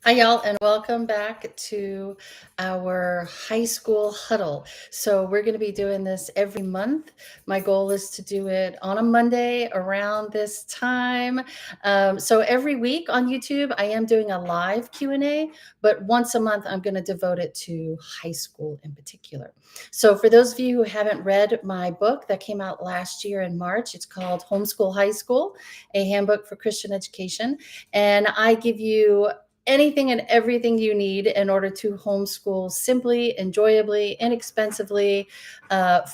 Hi, y'all, and welcome back to our high school huddle. So, we're going to be doing this every month. My goal is to do it on a Monday around this time. So, every week on YouTube, I am doing a live Q&A, but once a month, I'm going to devote it to high school in particular. So, for those of you who haven't read my book that came out last year in March, it's called Homeschool High School, a handbook for Christian education. And I give you anything and everything you need in order to homeschool simply, enjoyably, inexpensively,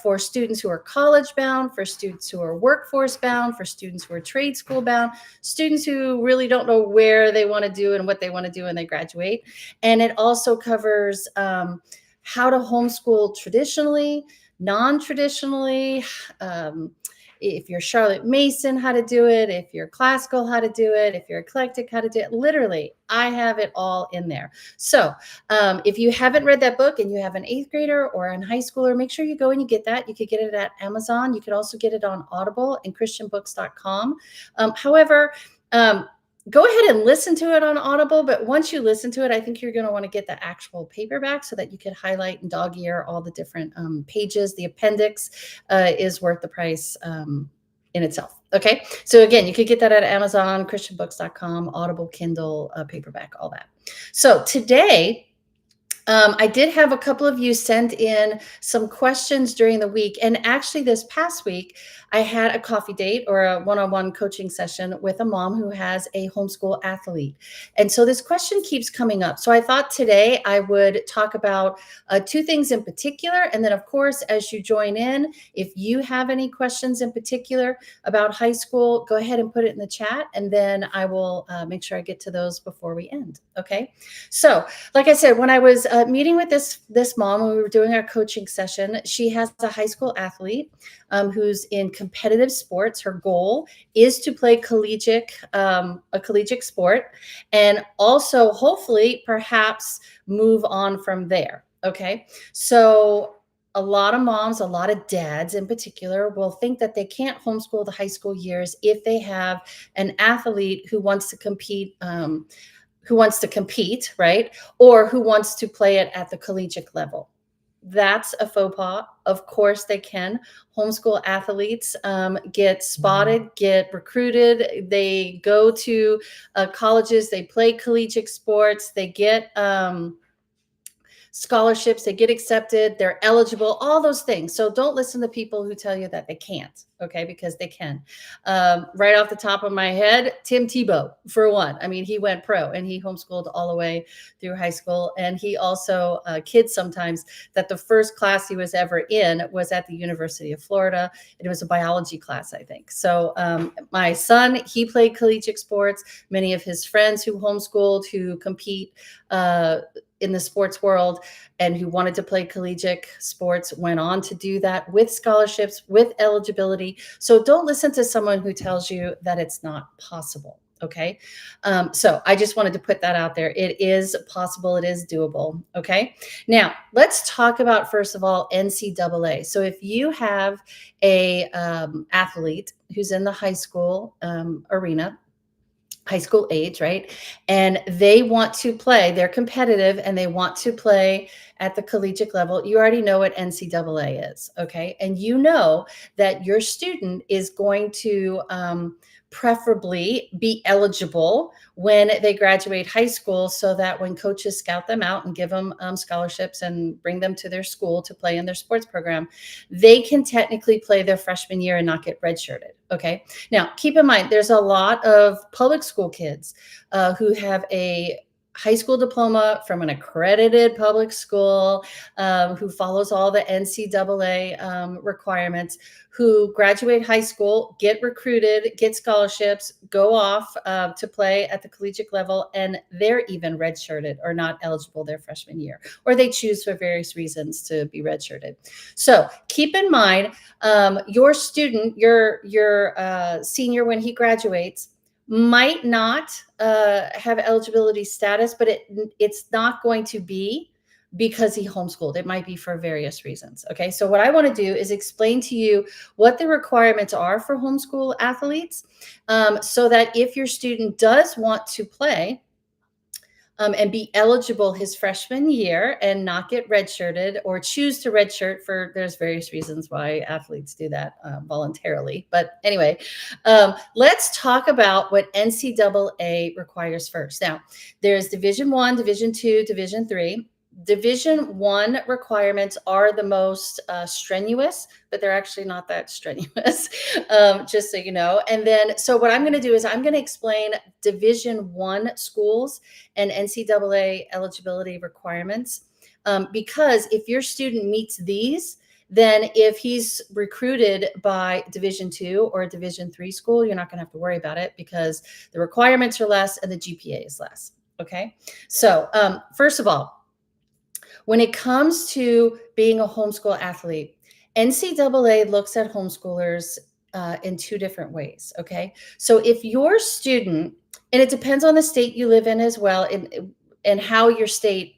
for students who are college bound, for students who are workforce bound, for students who are trade school bound, students who really don't know where they want to do and what they want to do when they graduate. And it also covers how to homeschool traditionally, non-traditionally, if you're Charlotte Mason, how to do it, if you're classical, how to do it, if you're eclectic, how to do it. Literally, I have it all in there. So if you haven't read that book and you have an 8th grader or a high schooler, make sure you go and you get that. You could get it at Amazon. You could also get it on Audible and christianbooks.com. However, go ahead and listen to it on Audible, but once you listen to it, I think you're going to want to get the actual paperback so that you can highlight and dog ear all the different pages. The appendix is worth the price in itself. Okay, so again, you could get that at Amazon, christianbooks.com, Audible, Kindle, paperback, all that. So today, I did have a couple of you send in some questions during the week. And actually, this past week, I had a coffee date or a one-on-one coaching session with a mom who has a homeschool athlete. And so this question keeps coming up. So I thought today I would talk about two things in particular. And then, of course, as you join in, if you have any questions in particular about high school, go ahead and put it in the chat. And then I will make sure I get to those before we end. Okay. So like I said, when I was meeting with this mom, when we were doing our coaching session, she has a high school athlete who's in competitive sports. Her goal is to play a collegiate sport, and also hopefully perhaps move on from there. Okay, so a lot of moms, a lot of dads in particular, will think that they can't homeschool the high school years if they have an athlete who wants to compete. Right? Or who wants to play it at the collegiate level. That's a faux pas. Of course they can. Homeschool athletes get spotted, get recruited. They go to colleges, they play collegiate sports, they get scholarships, they get accepted, they're eligible, all those things. So don't listen to people who tell you that they can't, okay, because they can. Right off the top of my head, Tim Tebow, for one. I mean, he went pro and he homeschooled all the way through high school. And he also kids sometimes that the first class he was ever in was at the University of Florida. It was a biology class, I think. So my son, he played collegiate sports. Many of his friends who homeschooled, who compete in the sports world and who wanted to play collegiate sports went on to do that with scholarships, with eligibility. So don't listen to someone who tells you that it's not possible. Okay. So I just wanted to put that out there. It is possible. It is doable. Okay. Now let's talk about, first of all, NCAA. So if you have a athlete who's in the high school arena, high school age, right? And they want to play, they're competitive and they want to play at the collegiate level. You already know what NCAA is, okay? And you know that your student is going to preferably be eligible when they graduate high school, so that when coaches scout them out and give them scholarships and bring them to their school to play in their sports program, they can technically play their freshman year and not get redshirted. Okay. Now, keep in mind, there's a lot of public school kids who have a high school diploma from an accredited public school, who follows all the NCAA requirements, who graduate high school, get recruited, get scholarships, go off to play at the collegiate level, and they're even redshirted or not eligible their freshman year, or they choose for various reasons to be redshirted. So keep in mind, your student, your senior when he graduates, might not have eligibility status, but it's not going to be because he homeschooled. It might be for various reasons. Okay. So what I want to do is explain to you what the requirements are for homeschool athletes, so that if your student does want to play, and be eligible his freshman year and not get redshirted or choose to redshirt there's various reasons why athletes do that voluntarily. But anyway, let's talk about what NCAA requires first. Now, there's Division I, Division II, Division III. Division I requirements are the most strenuous, but they're actually not that strenuous, just so you know. And then, so what I'm going to do is I'm going to explain Division I schools and NCAA eligibility requirements, because if your student meets these, then if he's recruited by Division II or a Division III school, you're not going to have to worry about it because the requirements are less and the GPA is less. Okay. So first of all, when it comes to being a homeschool athlete, NCAA looks at homeschoolers in two different ways. Okay. So if your student, and it depends on the state you live in as well, and how your state,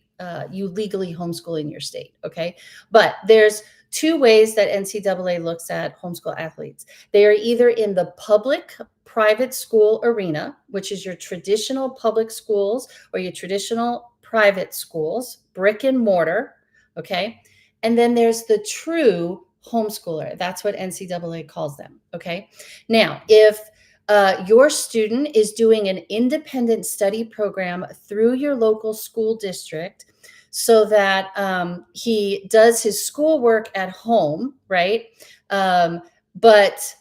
you legally homeschool in your state. Okay. But there's two ways that NCAA looks at homeschool athletes. They are either in the public private school arena, which is your traditional public schools or your traditional private schools, brick and mortar, okay? And then there's the true homeschooler. That's what NCAA calls them, okay? Now, if your student is doing an independent study program through your local school district so that he does his schoolwork at home, right? But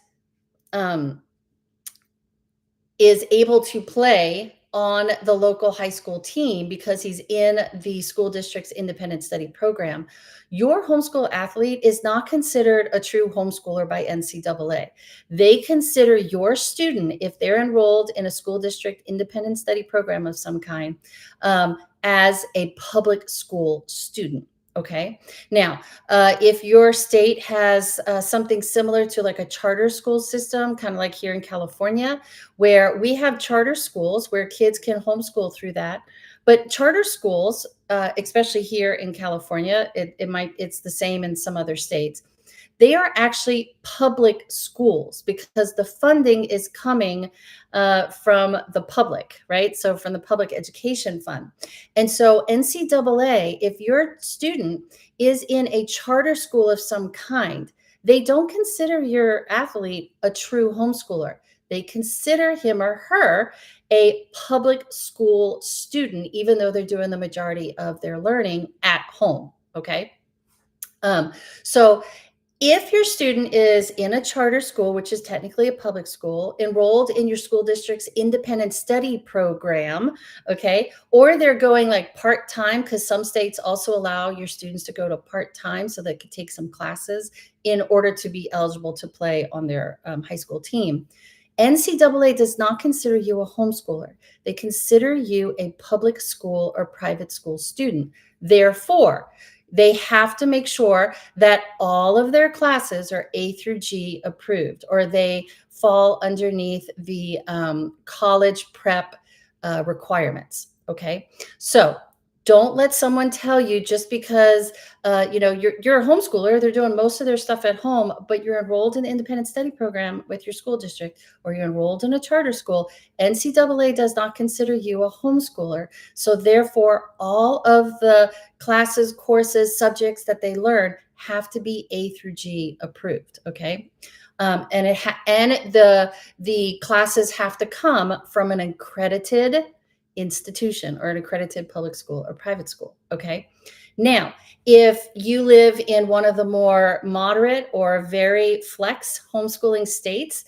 is able to play on the local high school team because he's in the school district's independent study program, your homeschool athlete is not considered a true homeschooler by NCAA. They consider your student, if they're enrolled in a school district independent study program of some kind, as a public school student. Okay. Now, if your state has something similar to like a charter school system, kind of like here in California, where we have charter schools where kids can homeschool through that. But charter schools, especially here in California, it's the same in some other states. They are actually public schools because the funding is coming from the public, right? So from the public education fund. And so NCAA, if your student is in a charter school of some kind, they don't consider your athlete a true homeschooler. They consider him or her a public school student, even though they're doing the majority of their learning at home. Okay. So if your student is in a charter school, which is technically a public school, enrolled in your school district's independent study program, okay, or they're going like part-time, because some states also allow your students to go to part-time so they could take some classes in order to be eligible to play on their high school team. NCAA does not consider you a homeschooler. They consider you a public school or private school student. Therefore, they have to make sure that all of their classes are A through G approved, or they fall underneath the college prep requirements. Okay. So don't let someone tell you just because you're a homeschooler, they're doing most of their stuff at home, but you're enrolled in the independent study program with your school district, or you're enrolled in a charter school. NCAA does not consider you a homeschooler. So therefore, all of the classes, courses, subjects that they learn have to be A through G approved. Okay. And the classes have to come from an accredited institution or an accredited public school or private school. Okay. Now, if you live in one of the more moderate or very flex homeschooling states,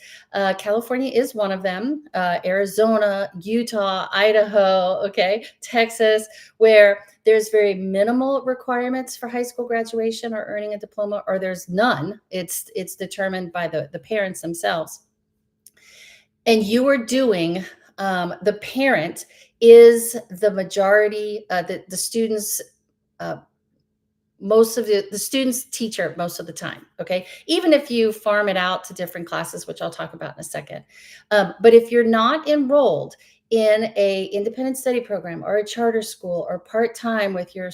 California is one of them, Arizona, Utah, Idaho, okay, Texas, where there's very minimal requirements for high school graduation or earning a diploma, or there's none. It's determined by the parents themselves. And you are doing, the parent is the majority, the students, most of the students teacher most of the time. Okay. Even if you farm it out to different classes, which I'll talk about in a second. But if you're not enrolled in a independent study program or a charter school or part-time with your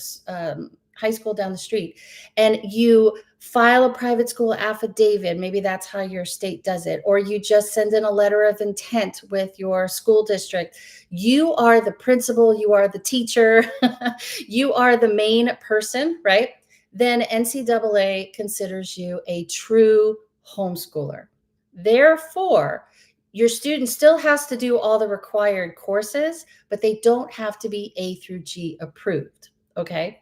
high school down the street, and you file a private school affidavit. Maybe that's how your state does it, or you just send in a letter of intent with your school district. You are the principal, you are the teacher, you are the main person, right? Then NCAA considers you a true homeschooler. Therefore, your student still has to do all the required courses, but they don't have to be A through G approved. Okay.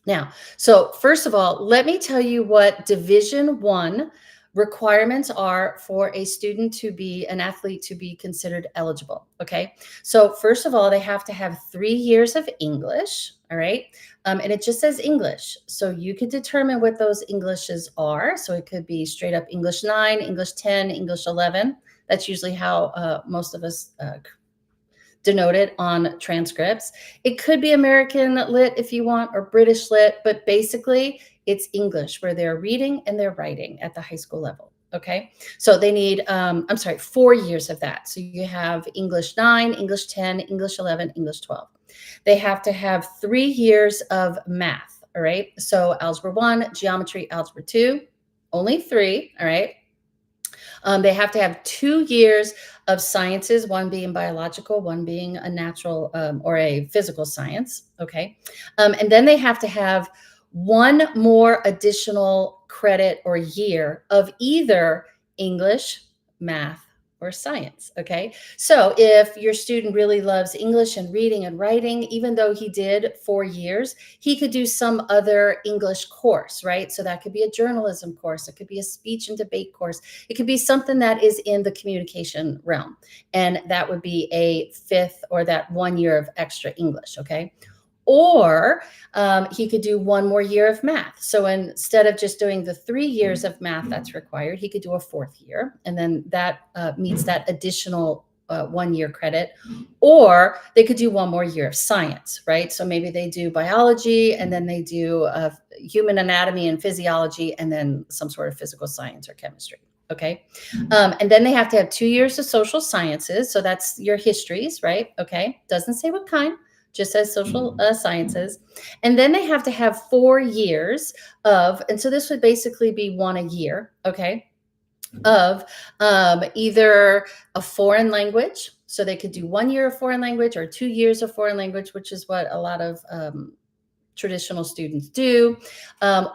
Now, so first of all, let me tell you what Division One requirements are for a student to be an athlete to be considered eligible. Okay. So first of all, they have to have 3 years of English. All right. And it just says English. So you could determine what those Englishes are. So it could be straight up English 9, English 10, English 11. That's usually how most of us denoted on transcripts. It could be American Lit if you want, or British Lit, but basically it's English where they're reading and they're writing at the high school level. Okay. So they need, 4 years of that. So you have English 9, English 10, English 11, English 12. They have to have 3 years of math. All right. So algebra 1, geometry, algebra 2, only 3. All right. They have to have 2 years of sciences, one being biological, one being a natural or a physical science. Okay. And then they have to have one more additional credit or year of either English, math, or science. Okay. So if your student really loves English and reading and writing, even though he did 4 years, he could do some other English course, right? So that could be a journalism course. It could be a speech and debate course. It could be something that is in the communication realm. And that would be a fifth or that 1 year of extra English. Okay. Or he could do one more year of math. So instead of just doing the 3 years of math that's required, he could do a fourth year. And then that meets that additional 1 year credit. Or they could do one more year of science, right? So maybe they do biology and then they do human anatomy and physiology and then some sort of physical science or chemistry. Okay. And then they have to have 2 years of social sciences. So that's your histories, right? Okay. Doesn't say what kind, just says social sciences. And then they have to have 4 years of, and so this would basically be one a year, okay, of either a foreign language. So they could do 1 year of foreign language or 2 years of foreign language, which is what a lot of traditional students do,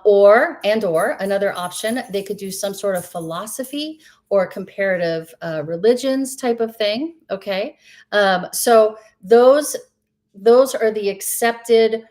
or another option, they could do some sort of philosophy or comparative religions type of thing. Okay. So those are the accepted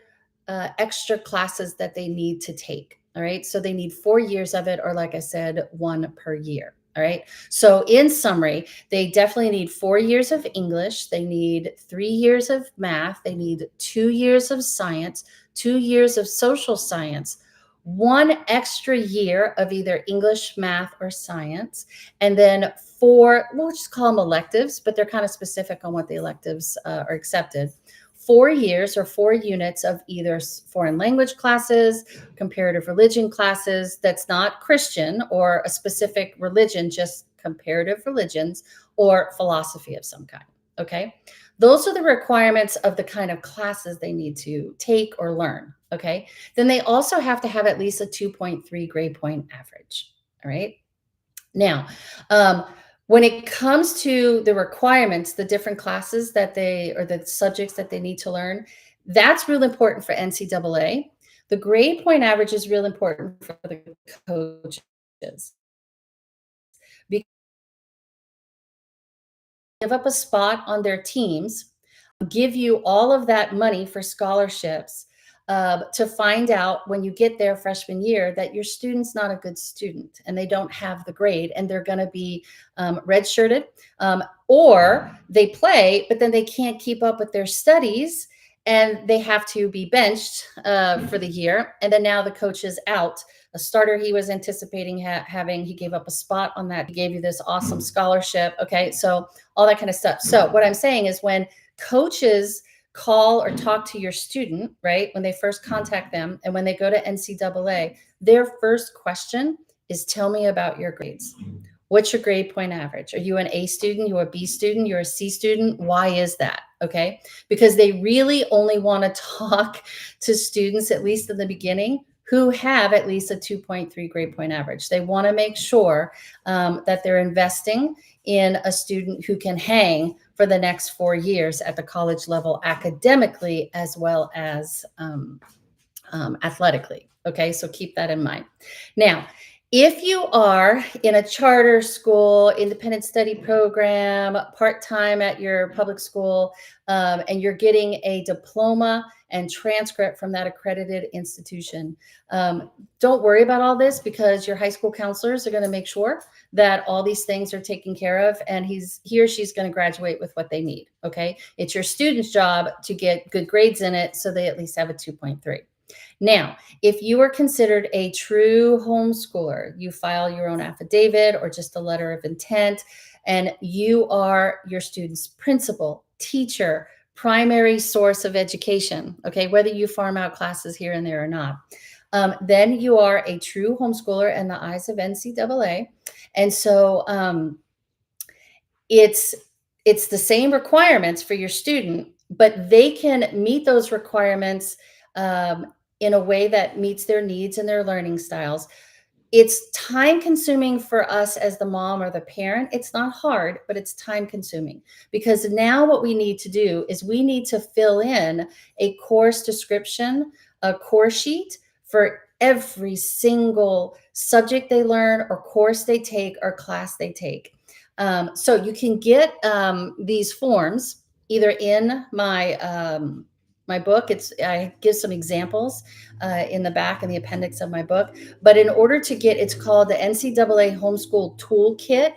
extra classes that they need to take. All right. So they need 4 years of it, or like I said, one per year. All right. So in summary, they definitely need 4 years of English. They need 3 years of math. They need 2 years of science, 2 years of social science, one extra year of either English, math, or science, and then we'll just call them electives, but they're kind of specific on what the electives are accepted. 4 years or 4 units of either foreign language classes, comparative religion classes that's not Christian or a specific religion, just comparative religions, or philosophy of some kind. Okay. Those are the requirements of the kind of classes they need to take or learn. Okay. Then they also have to have at least a 2.3 grade point average. All right. Now, when it comes to the requirements, the different classes that or the subjects that they need to learn, that's really important for NCAA. The grade point average is real important for the coaches. Because they give up a spot on their teams, give you all of that money for scholarships, to find out when you get there freshman year that your student's not a good student and they don't have the grade and they're going to be redshirted, or they play, but then they can't keep up with their studies and they have to be benched for the year. And then now the coach is out. A starter he was anticipating having, he gave up a spot on that. He gave you this awesome scholarship. Okay. So all that kind of stuff. So what I'm saying is when coaches call or talk to your student, right, when they first contact them and when they go to NCAA, their first question is, tell me about your grades. What's your grade point average? Are you an A student? You're a B student? You're a C student? Why is that? Okay. Because they really only want to talk to students, at least in the beginning, who have at least a 2.3 grade point average. They want to make sure that they're investing in a student who can hang for the next 4 years at the college level academically as well as athletically. Okay, so keep that in mind. Now, if you are in a charter school, independent study program, part-time at your public school, and you're getting a diploma and transcript from that accredited institution, don't worry about all this, because your high school counselors are going to make sure that all these things are taken care of, and he or she's going to graduate with what they need. Okay, it's your student's job to get good grades in it so they at least have a 2.3. Now, if you are considered a true homeschooler, you file your own affidavit or just a letter of intent, and you are your student's principal, teacher, primary source of education, okay, whether you farm out classes here and there or not, then you are a true homeschooler in the eyes of NCAA. And so it's the same requirements for your student, but they can meet those requirements in a way that meets their needs and their learning styles. It's time consuming for us as the mom or the parent. It's not hard, but it's time consuming, because now what we need to do is we need to fill in a course description, a course sheet for every single subject they learn or course they take or class they take. So you can get these forms either in my book. I give some examples in the back in the appendix of my book. But in order to get, it's called the NCAA Homeschool Toolkit.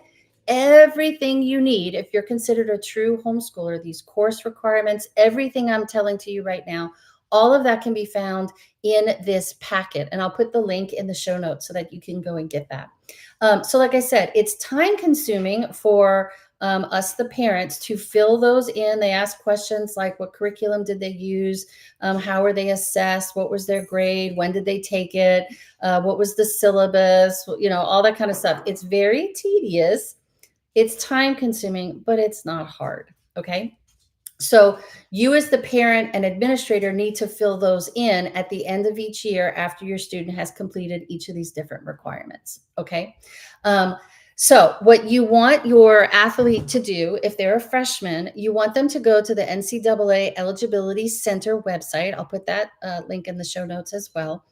Everything you need, if you're considered a true homeschooler, these course requirements, everything I'm telling to you right now, all of that can be found in this packet. And I'll put the link in the show notes so that you can go and get that. So like I said, it's time consuming for us, the parents, to fill those in. They ask questions like, what curriculum did they use? How were they assessed? What was their grade? When did they take it? What was the syllabus? You know, all that kind of stuff. It's very tedious. It's time consuming, but it's not hard. Okay. So you as the parent and administrator need to fill those in at the end of each year after your student has completed each of these different requirements. Okay. So what you want your athlete to do, if they're a freshman, you want them to go to the NCAA Eligibility Center website. I'll put that link in the show notes as well.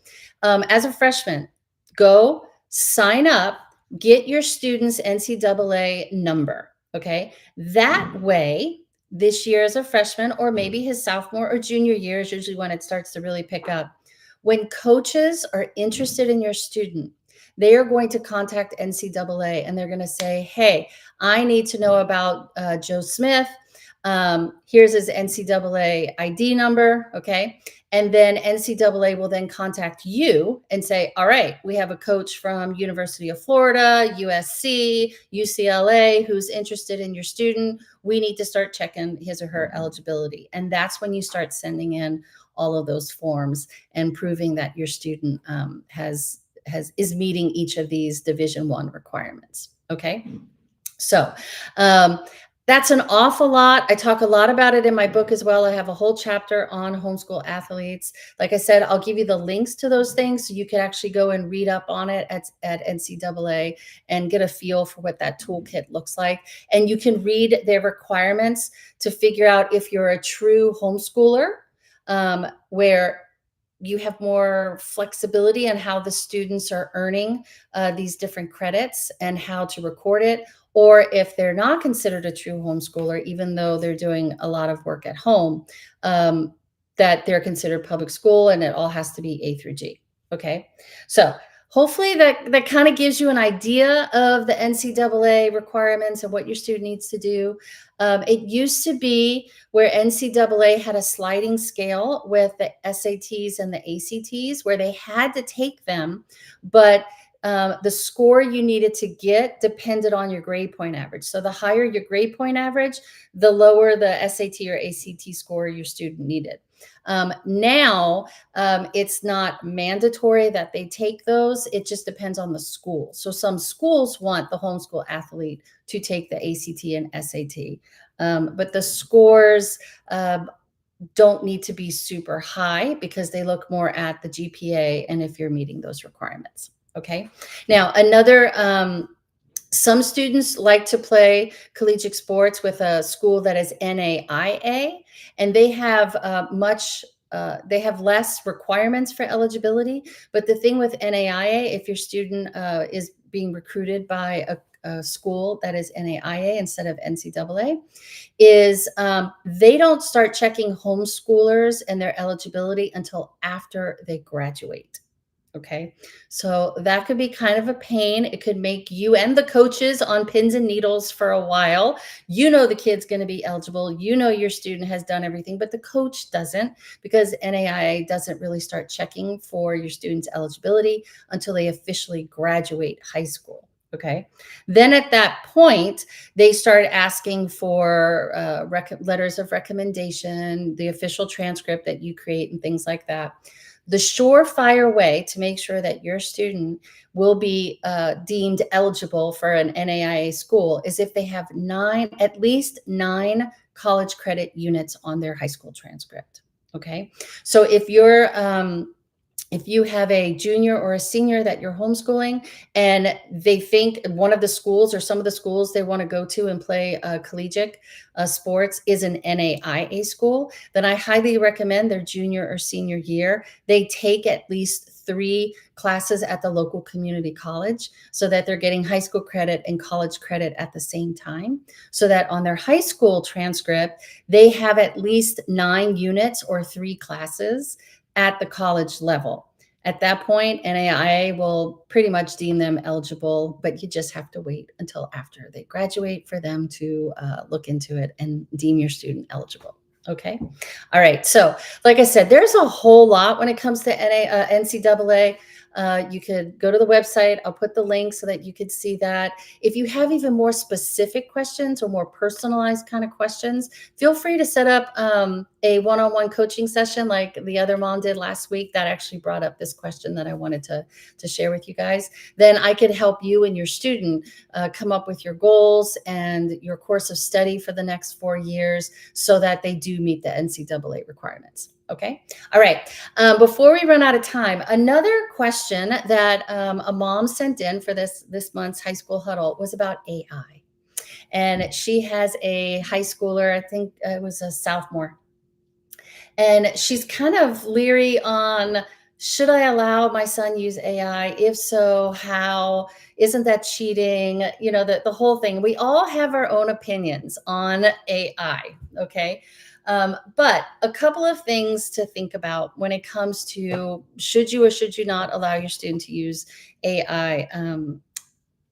As a freshman, go sign up, get your student's NCAA number. Okay. That way, this year as a freshman, or maybe his sophomore or junior year is usually when it starts to really pick up. When coaches are interested in your student, they are going to contact NCAA and they're going to say, hey, I need to know about Joe Smith. Here's his NCAA ID number. Okay. And then NCAA will then contact you and say, all right, we have a coach from University of Florida, USC, UCLA, who's interested in your student. We need to start checking his or her eligibility. And that's when you start sending in all of those forms and proving that your student is meeting each of these Division I requirements. Okay. So, that's an awful lot. I talk a lot about it in my book as well. I have a whole chapter on homeschool athletes. Like I said, I'll give you the links to those things so you can actually go and read up on it at NCAA and get a feel for what that toolkit looks like. And you can read their requirements to figure out if you're a true homeschooler, where you have more flexibility in how the students are earning these different credits and how to record it. Or if they're not considered a true homeschooler, even though they're doing a lot of work at home, that they're considered public school and it all has to be A through G. Okay. So hopefully that kind of gives you an idea of the NCAA requirements and what your student needs to do. It used to be where NCAA had a sliding scale with the SATs and the ACTs where they had to take them, but the score you needed to get depended on your grade point average. So the higher your grade point average, the lower the SAT or ACT score your student needed. Now, it's not mandatory that they take those. It just depends on the school. So some schools want the homeschool athlete to take the ACT and SAT, but the scores don't need to be super high because they look more at the GPA and if you're meeting those requirements. Okay. Now, some students like to play collegiate sports with a school that is NAIA, and they have they have less requirements for eligibility. But the thing with NAIA, if your student is being recruited by a school that is NAIA instead of NCAA, is they don't start checking homeschoolers and their eligibility until after they graduate. Okay. So that could be kind of a pain. It could make you and the coaches on pins and needles for a while. You know the kid's going to be eligible. You know your student has done everything, but the coach doesn't, because NAIA doesn't really start checking for your student's eligibility until they officially graduate high school. Okay. Then at that point, they start asking for letters of recommendation, the official transcript that you create, and things like that. The surefire way to make sure that your student will be deemed eligible for an NAIA school is if they have at least 9 college credit units on their high school transcript. Okay. So if you have a junior or a senior that you're homeschooling and they think one of the schools or some of the schools they want to go to and play collegiate sports is an NAIA school, then I highly recommend their junior or senior year, they take at least 3 classes at the local community college so that they're getting high school credit and college credit at the same time, so that on their high school transcript, they have at least 9 units or 3 classes at the college level. At that point, NAIA will pretty much deem them eligible, but you just have to wait until after they graduate for them to look into it and deem your student eligible. Okay. All right. So like I said, there's a whole lot when it comes to NCAA. You could go to the website. I'll put the link so that you could see that. If you have even more specific questions or more personalized kind of questions, feel free to set up a one-on-one coaching session like the other mom did last week that actually brought up this question that I wanted to share with you guys. Then I could help you and your student come up with your goals and your course of study for the next 4 years so that they do meet the NCAA requirements. Okay. All right. Before we run out of time, another question that a mom sent in for this month's high school huddle was about AI. And she has a high schooler, I think it was a sophomore. And she's kind of leery on, should I allow my son use AI? If so, how? Isn't that cheating? You know, the whole thing. We all have our own opinions on AI. Okay. But a couple of things to think about when it comes to should you or should you not allow your student to use AI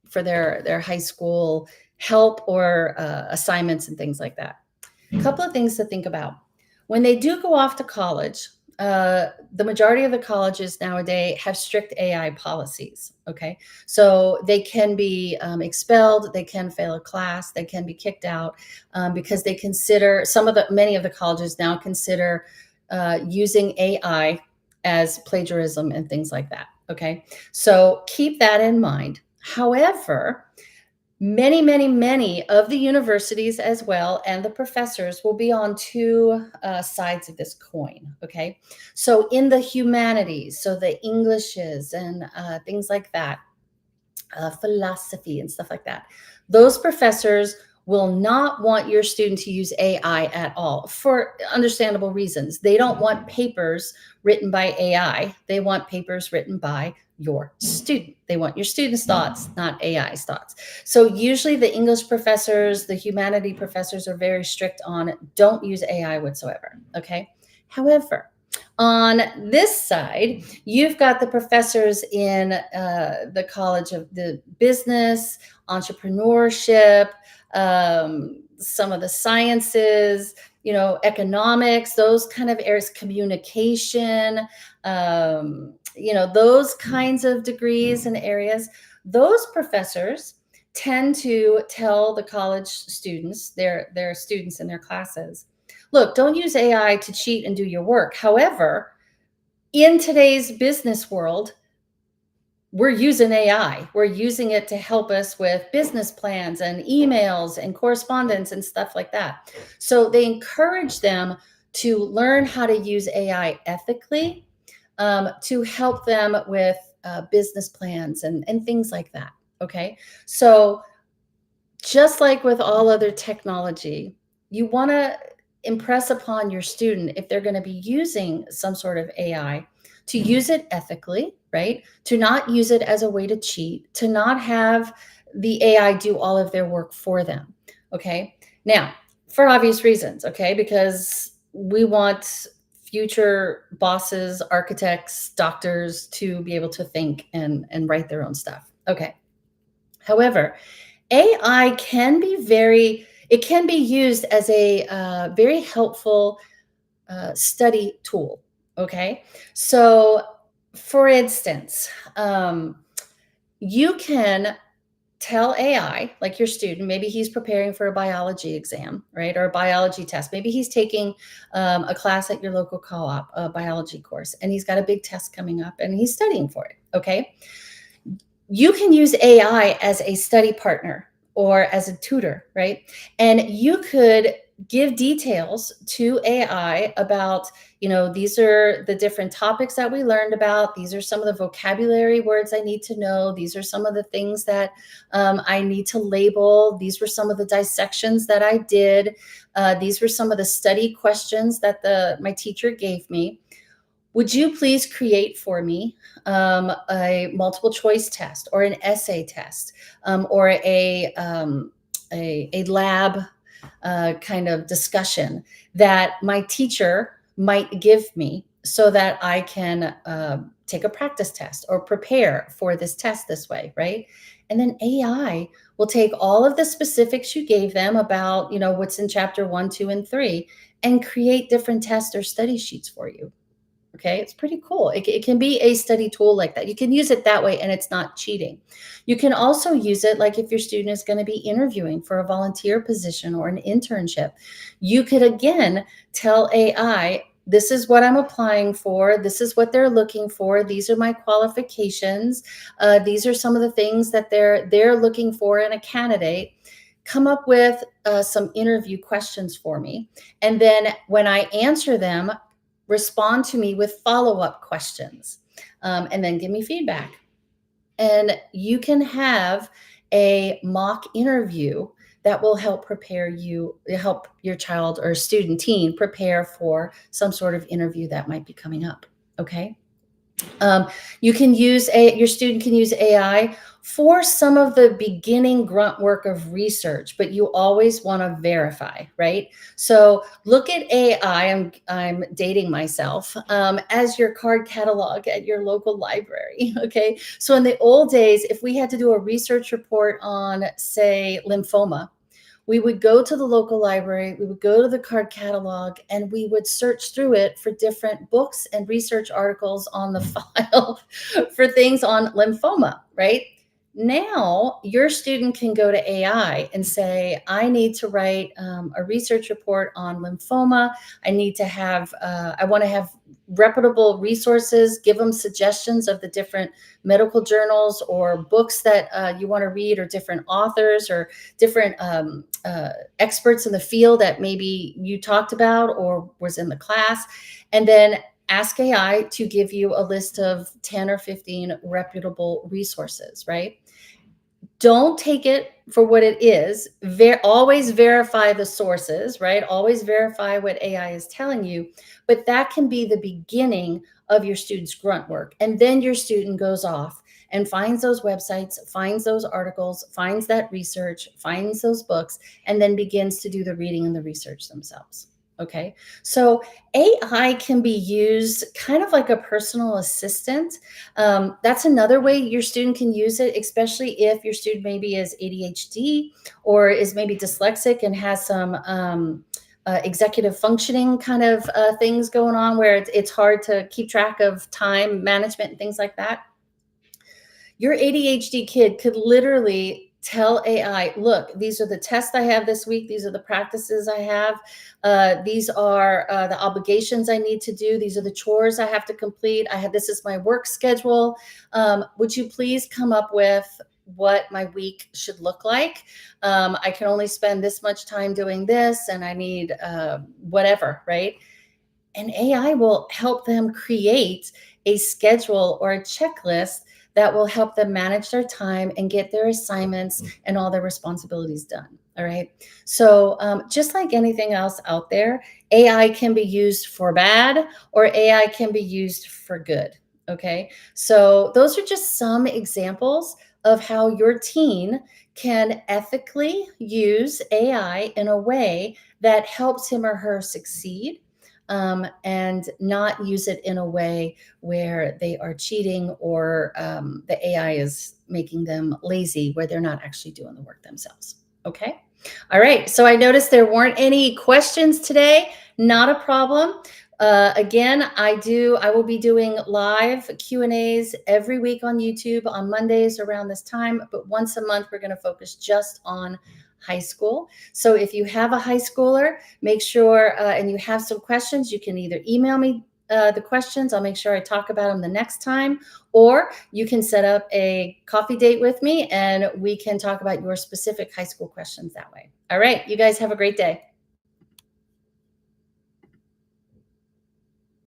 for their high school help or assignments and things like that. A couple of things to think about. When they do go off to college, the majority of the colleges nowadays have strict AI policies. Okay. So they can be expelled, they can fail a class, they can be kicked out because they consider many of the colleges now consider using AI as plagiarism and things like that. Okay. So keep that in mind. However, many of the universities as well and the professors will be on 2 sides of this coin. Okay. So in the humanities, so the Englishes and things like that, philosophy and stuff like that, those professors will not want your student to use AI at all for understandable reasons. They don't want papers written by AI. They want papers written by your student. They want your student's thoughts, not AI's thoughts. So usually the English professors, the humanity professors are very strict on don't use AI whatsoever. Okay. However, on this side, you've got the professors in the College of the Business, Entrepreneurship, some of the sciences, economics, those kind of areas, communication, those kinds of degrees and areas. Those professors tend to tell the college students, their students in their classes, look, don't use AI to cheat and do your work. However, in today's business world, we're using AI. We're using it to help us with business plans and emails and correspondence and stuff like that. So they encourage them to learn how to use AI ethically, to help them with business plans and things like that. Okay. So just like with all other technology, you want to impress upon your student, if they're going to be using some sort of AI, to use it ethically, right? To not use it as a way to cheat, to not have the AI do all of their work for them. Okay. Now, for obvious reasons, okay, because we want future bosses, architects, doctors to be able to think and write their own stuff. Okay. However, AI can be it can be used as a very helpful study tool. Okay. So, for instance, you can tell AI, like your student, maybe he's preparing for a biology exam, right? Or a biology test. Maybe he's taking a class at your local co op, a biology course, and he's got a big test coming up and he's studying for it. Okay. You can use AI as a study partner or as a tutor, right? And you could give details to AI about, these are the different topics that we learned about. These are some of the vocabulary words I need to know. These are some of the things that I need to label. These were some of the dissections that I did. These were some of the study questions that my teacher gave me. Would you please create for me a multiple choice test or an essay test, or a lab kind of discussion that my teacher might give me so that I can take a practice test or prepare for this test this way, right? And then AI will take all of the specifics you gave them about, what's in chapter 1, 2, and 3, and create different tests or study sheets for you. Okay, it's pretty cool. It can be a study tool like that. You can use it that way and it's not cheating. You can also use it like if your student is going to be interviewing for a volunteer position or an internship. You could again tell AI, this is what I'm applying for. This is what they're looking for. These are my qualifications. These are some of the things that they're looking for in a candidate. Come up with some interview questions for me. And then when I answer them, respond to me with follow-up questions, and then give me feedback. And you can have a mock interview that will help help your child or student teen prepare for some sort of interview that might be coming up. Okay. Your student can use AI for some of the beginning grunt work of research, but you always want to verify, right? So look at AI, I'm dating myself, as your card catalog at your local library, okay? So in the old days, if we had to do a research report on, say, lymphoma, we would go to the local library, we would go to the card catalog, and we would search through it for different books and research articles on the file for things on lymphoma, right? Now, your student can go to AI and say, I need to write a research report on lymphoma. I want to have reputable resources, give them suggestions of the different medical journals or books that you want to read, or different authors or different experts in the field that maybe you talked about or was in the class. And then ask AI to give you a list of 10 or 15 reputable resources, right? Don't take it for what it is. Always verify the sources, right? Always verify what AI is telling you. But that can be the beginning of your student's grunt work. And then your student goes off and finds those websites, finds those articles, finds that research, finds those books, and then begins to do the reading and the research themselves. Okay. So AI can be used kind of like a personal assistant. That's another way your student can use it, especially if your student maybe is ADHD or is maybe dyslexic and has some executive functioning kind of things going on where it's hard to keep track of time management and things like that. Your ADHD kid could literally Tell AI, look, these are the tests I have this week. These are the practices I have. These are the obligations I need to do. These are the chores I have to complete. This is my work schedule. Would you please come up with what my week should look like? I can only spend this much time doing this, and I need whatever, right? And AI will help them create a schedule or a checklist that will help them manage their time and get their assignments and all their responsibilities done. All right. So, just like anything else out there, AI can be used for bad or AI can be used for good. Okay. So, those are just some examples of how your teen can ethically use AI in a way that helps him or her succeed, and not use it in a way where they are cheating or the AI is making them lazy, where they're not actually doing the work themselves. Okay. All right. So I noticed there weren't any questions today. Not a problem. Again, I will be doing live Q&As every week on YouTube on Mondays around this time, but once a month, we're going to focus just on high school. So if you have a high schooler, make sure, and you have some questions, you can either email me the questions. I'll make sure I talk about them the next time, or you can set up a coffee date with me and we can talk about your specific high school questions that way. All right. You guys have a great day.